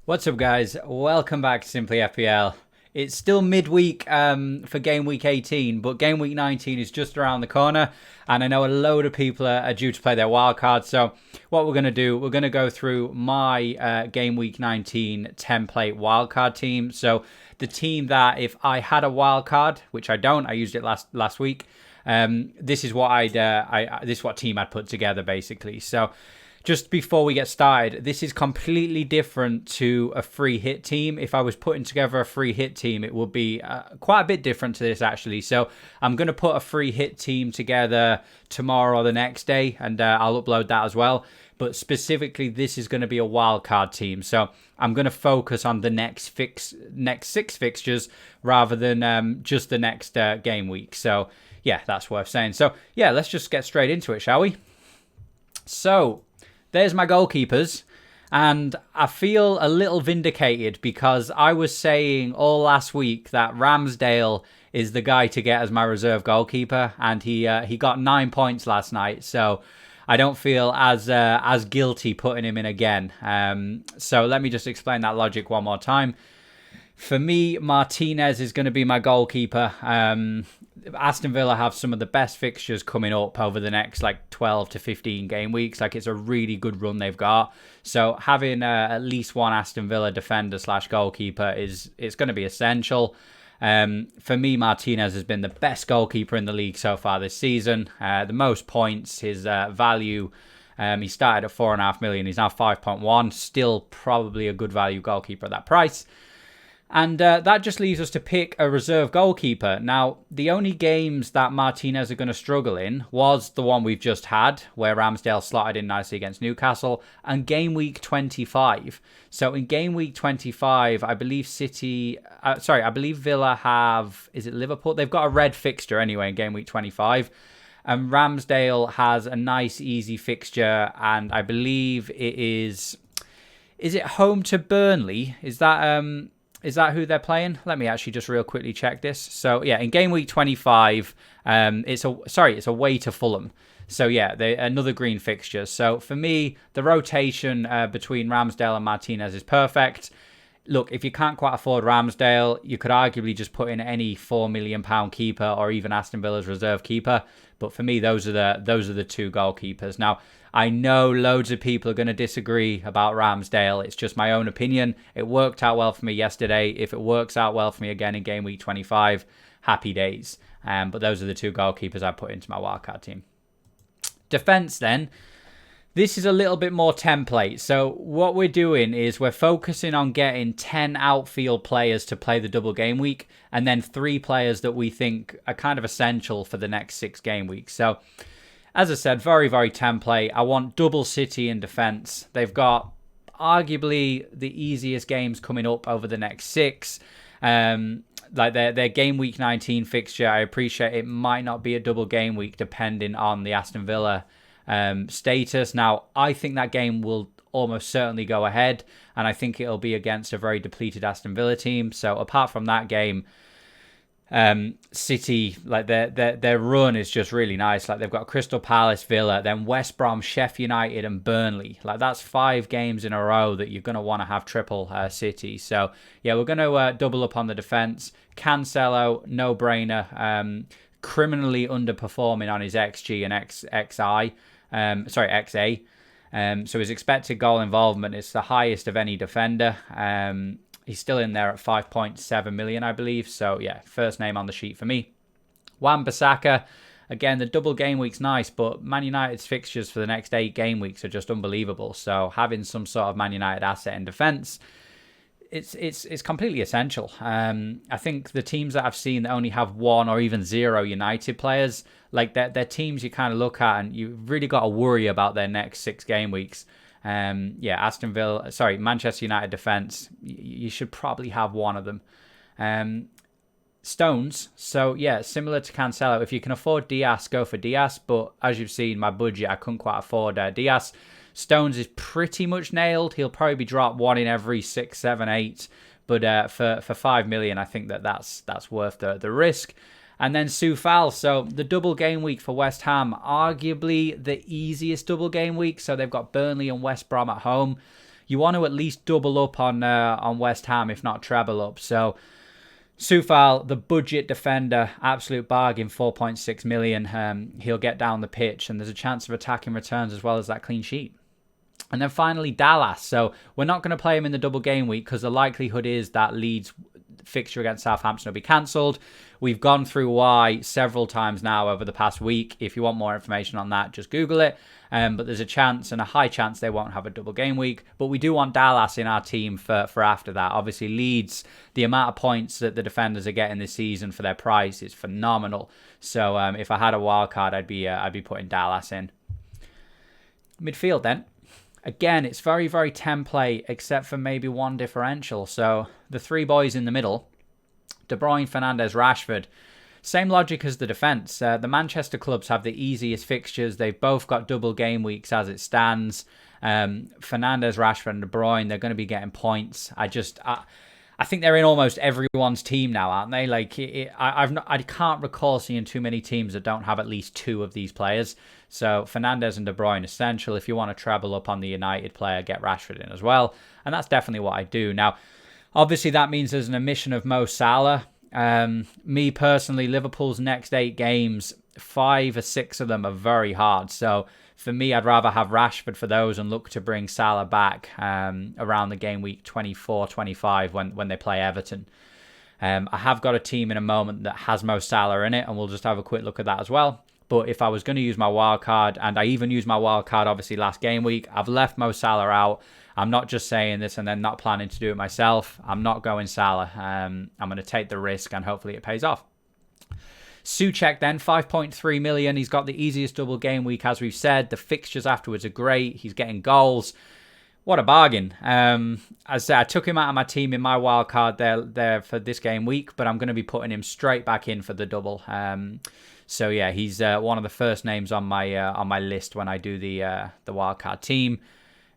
What's up, guys? Welcome back to Simply FPL. It's still midweek for Game Week 18, but Game Week 19 is just around the corner, and I know a load of people are due to play their wildcard. So what we're going to do, we're going to go through my Game Week 19 template wildcard team. So the team that if I had a wildcard, which I don't, I used it last week. This is what this is what team I'd put together basically. So just before we get started, this is completely different to a free hit team. If I was putting together a free hit team, it would be quite a bit different to this, actually. So I'm going to put a free hit team together tomorrow or the next day, and I'll upload that as well. But specifically, this is going to be a wildcard team. So I'm going to focus on the next six fixtures rather than just the next game week. So yeah, that's worth saying. So yeah, let's just get straight into it, shall we? So there's my goalkeepers, and I feel a little vindicated because I was saying all last week that Ramsdale is the guy to get as my reserve goalkeeper, and he got 9 points last night, so I don't feel as guilty putting him in again. So let me just explain that logic one more time. For me, Martinez is going to be my goalkeeper. Aston Villa have some of the best fixtures coming up over the next 12 to 15 game weeks. It's a really good run they've got. So having at least one Aston Villa defender / goalkeeper it's going to be essential. For me, Martinez has been the best goalkeeper in the league so far this season. The most points, his value. He started at 4.5 million. He's now 5.1. Still probably a good value goalkeeper at that price. And that just leaves us to pick a reserve goalkeeper. Now, the only games that Martinez are going to struggle in was the one we've just had, where Ramsdale slotted in nicely against Newcastle, and Game Week 25. So in Game Week 25, I believe I believe Villa have, is it Liverpool? They've got a red fixture anyway in Game Week 25. And Ramsdale has a nice, easy fixture, and I believe it is it home to Burnley? Is that who they're playing? Let me actually just real quickly check this. So yeah, in Game Week 25, it's away to Fulham. So yeah, another green fixture. So for me, the rotation between Ramsdale and Martinez is perfect. Look, if you can't quite afford Ramsdale, you could arguably just put in any £4 million keeper or even Aston Villa's reserve keeper. But for me, those are the two goalkeepers. Now, I know loads of people are going to disagree about Ramsdale. It's just my own opinion. It worked out well for me yesterday. If it works out well for me again in Game Week 25, happy days. But those are the two goalkeepers I put into my wildcard team. Defense then. This is a little bit more template. So what we're doing is we're focusing on getting 10 outfield players to play the double game week, and then 3 players that we think are kind of essential for the next 6 game weeks. So as I said, very, very template. I want double City in defense. They've got arguably the easiest games coming up over the next 6. Their Game Week 19 fixture, I appreciate it might not be a double game week depending on the Aston Villa status. Now, I think that game will almost certainly go ahead, and I think it'll be against a very depleted Aston Villa team. So apart from that game, City, their run is just really nice. They've got Crystal Palace, Villa, then West Brom, Sheffield United, and Burnley. That's 5 games in a row that you're going to want to have triple City. So yeah, we're going to double up on the defense. Cancelo, no brainer. Criminally underperforming on his XG and XA. So his expected goal involvement is the highest of any defender. He's still in there at 5.7 million, I believe. So yeah, first name on the sheet for me. Wan-Bissaka, again, the double game week's nice, but Man United's fixtures for the next 8 game weeks are just unbelievable. So having some sort of Man United asset in defence, it's completely essential. I think the teams that I've seen that only have 1 or even 0 United players, they're teams you kind of look at and you really got to worry about their next 6 game weeks. Manchester United defence, you should probably have 1 of them. Stones, so yeah, similar to Cancelo. If you can afford Diaz, go for Diaz. But as you've seen, my budget, I couldn't quite afford Diaz. Stones is pretty much nailed. He'll probably be dropped 1 in every 6, 7, 8. But for 5 million, I think that's worth the risk. And then Soufal. So the double game week for West Ham, arguably the easiest double game week. So they've got Burnley and West Brom at home. you want to at least double up on West Ham, if not treble up. So Soufal, the budget defender, absolute bargain, 4.6 million. He'll get down the pitch, and there's a chance of attacking returns as well as that clean sheet. And then finally, Dallas. So we're not going to play him in the double game week because the likelihood is that Leeds fixture against Southampton will be cancelled. We've gone through why several times now over the past week. If you want more information on that, just Google it. But there's a chance and a high chance they won't have a double game week. But we do want Dallas in our team for after that. Obviously, Leeds, the amount of points that the defenders are getting this season for their price is phenomenal. So if I had a wild card, I'd be putting Dallas in. Midfield then. Again, it's very, very template, except for maybe one differential. So the three boys in the middle, De Bruyne, Fernandes, Rashford. Same logic as the defence. The Manchester clubs have the easiest fixtures. They've both got double game weeks as it stands. Fernandes, Rashford, and De Bruyne, they're going to be getting points. I think they're in almost everyone's team now, aren't they? Like I can't recall seeing too many teams that don't have at least two of these players. So Fernandes and De Bruyne essential. If you want to treble up on the United player, get Rashford in as well, and that's definitely what I do. Now, obviously that means there's an omission of Mo Salah. Me personally, Liverpool's next 8 games, 5 or 6 of them are very hard. So for me, I'd rather have Rashford for those and look to bring Salah back around the game week 24, 25 when they play Everton. I have got a team in a moment that has Mo Salah in it, and we'll just have a quick look at that as well. But if I was going to use my wild card, and I even used my wild card obviously last game week, I've left Mo Salah out. I'm not just saying this and then not planning to do it myself. I'm not going Salah. I'm going to take the risk and hopefully it pays off. Souček then, 5.3 million. He's got the easiest double game week, as we've said. The fixtures afterwards are great. He's getting goals. What a bargain. As I said, I took him out of my team in my wild card there for this game week, but I'm going to be putting him straight back in for the double. So yeah, he's one of the first names on my list when I do the wildcard team.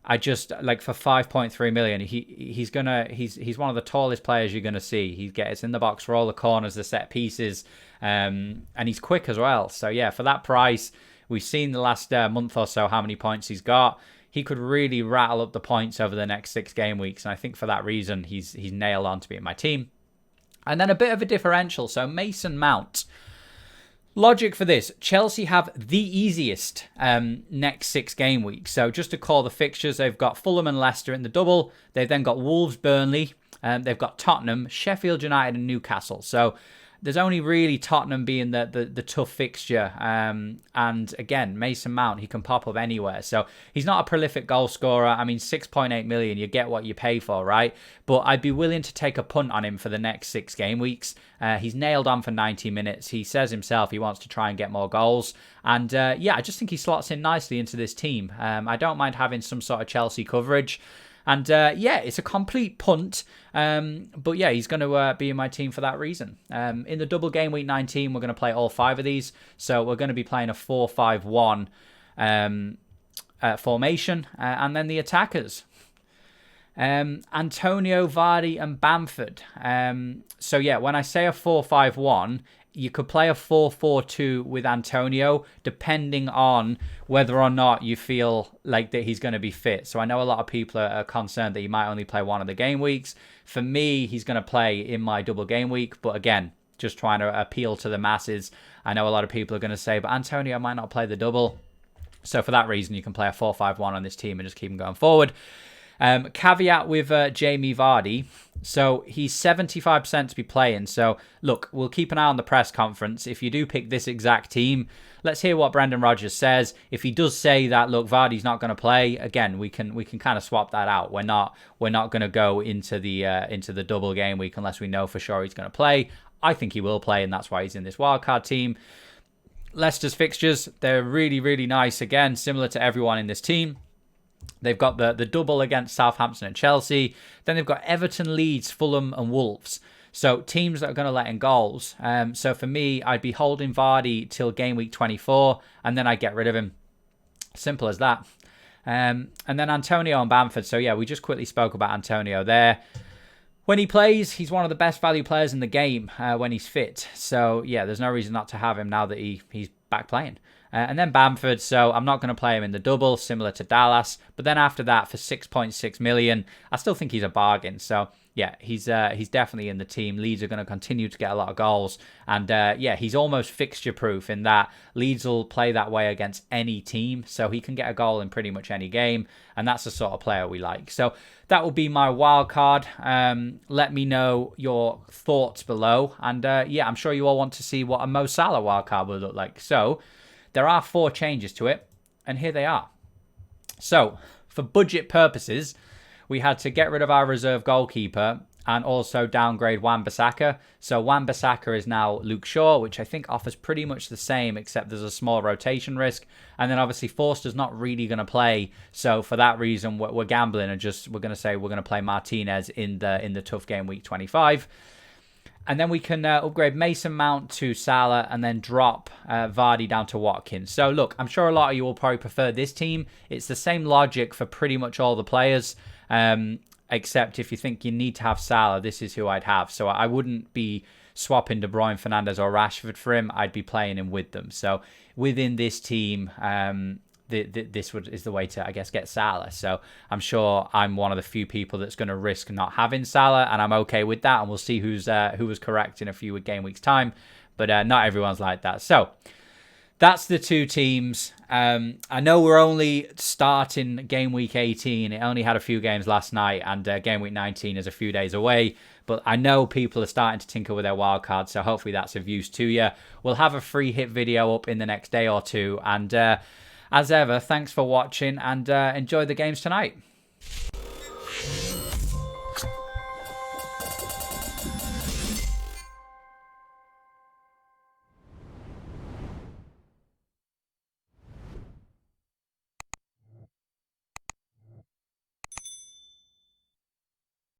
I just like for 5.3 million, he's one of the tallest players you're gonna see. He gets in the box for all the corners, the set pieces, and he's quick as well. So yeah, for that price, we've seen the last month or so how many points he's got. He could really rattle up the points over the next 6 game weeks, and I think for that reason, he's nailed on to be in my team. And then a bit of a differential. So Mason Mount. Logic for this, Chelsea have the easiest next 6 game weeks. So just to call the fixtures, they've got Fulham and Leicester in the double. They've then got Wolves, Burnley. They've got Tottenham, Sheffield United and Newcastle. So there's only really Tottenham being the tough fixture. And again, Mason Mount, he can pop up anywhere. So he's not a prolific goal scorer. I mean, 6.8 million, you get what you pay for, right? But I'd be willing to take a punt on him for the next 6 game weeks. He's nailed on for 90 minutes. He says himself he wants to try and get more goals. And yeah, I just think he slots in nicely into this team. I don't mind having some sort of Chelsea coverage. And yeah, it's a complete punt. But yeah, he's going to be in my team for that reason. In the double game week 19, we're going to play all 5 of these. So we're going to be playing a 4-5-1 formation. And then the attackers. Antonio, Vardy and Bamford. So yeah, when I say a 4-5-1, you could play a 4-4-2 with Antonio, depending on whether or not you feel like that he's going to be fit. So I know a lot of people are concerned that he might only play one of the game weeks. For me, he's going to play in my double game week. But again, just trying to appeal to the masses. I know a lot of people are going to say, but Antonio might not play the double. So for that reason, you can play a 4-5-1 on this team and just keep him going forward. Caveat with Jamie Vardy. So he's 75% to be playing. So look, we'll keep an eye on the press conference. If you do pick this exact team, let's hear what Brendan Rodgers says. If he does say that, look, Vardy's not going to play, again, we can kind of swap that out. We're not going to go into the double game week unless we know for sure he's going to play. I think he will play, and that's why he's in this wildcard team. Leicester's fixtures, they're really, really nice. Again, similar to everyone in this team. They've got the double against Southampton and Chelsea. Then they've got Everton, Leeds, Fulham and Wolves. So teams that are going to let in goals. So for me, I'd be holding Vardy till game week 24 and then I'd get rid of him. Simple as that. And then Antonio and Bamford. So yeah, we just quickly spoke about Antonio there. When he plays, he's one of the best value players in the game when he's fit. So yeah, there's no reason not to have him now that he's back playing. And then Bamford, so I'm not going to play him in the double, similar to Dallas. But then after that, for 6.6 million, I still think he's a bargain. So yeah, he's definitely in the team. Leeds are going to continue to get a lot of goals. And yeah, he's almost fixture-proof in that Leeds will play that way against any team. So he can get a goal in pretty much any game. And that's the sort of player we like. So that will be my wild card. Let me know your thoughts below. And yeah, I'm sure you all want to see what a Mo Salah wild card will look like. So there are 4 changes to it, and here they are. So, for budget purposes, we had to get rid of our reserve goalkeeper and also downgrade Wan-Bissaka. So, Wan-Bissaka is now Luke Shaw, which I think offers pretty much the same, except there's a small rotation risk. And then obviously Forster's not really going to play. So, for that reason, we're gambling and we're going to say we're going to play Martinez in the tough game week 25. And then we can upgrade Mason Mount to Salah and then drop Vardy down to Watkins. So, look, I'm sure a lot of you will probably prefer this team. It's the same logic for pretty much all the players, except if you think you need to have Salah, this is who I'd have. So, I wouldn't be swapping De Bruyne, Fernandes or Rashford for him. I'd be playing him with them. So, within this team, this is the way to, I guess, get Salah. So I'm sure I'm one of the few people that's going to risk not having Salah, and I'm okay with that. And we'll see who was correct in a few game weeks time. But not everyone's like that. So that's the 2 teams. I know we're only starting game week 18. It only had a few games last night, and game week 19 is a few days away. But I know people are starting to tinker with their wild cards, so hopefully that's of use to you. We'll have a free hit video up in the next day or 2, and as ever, thanks for watching and enjoy the games tonight.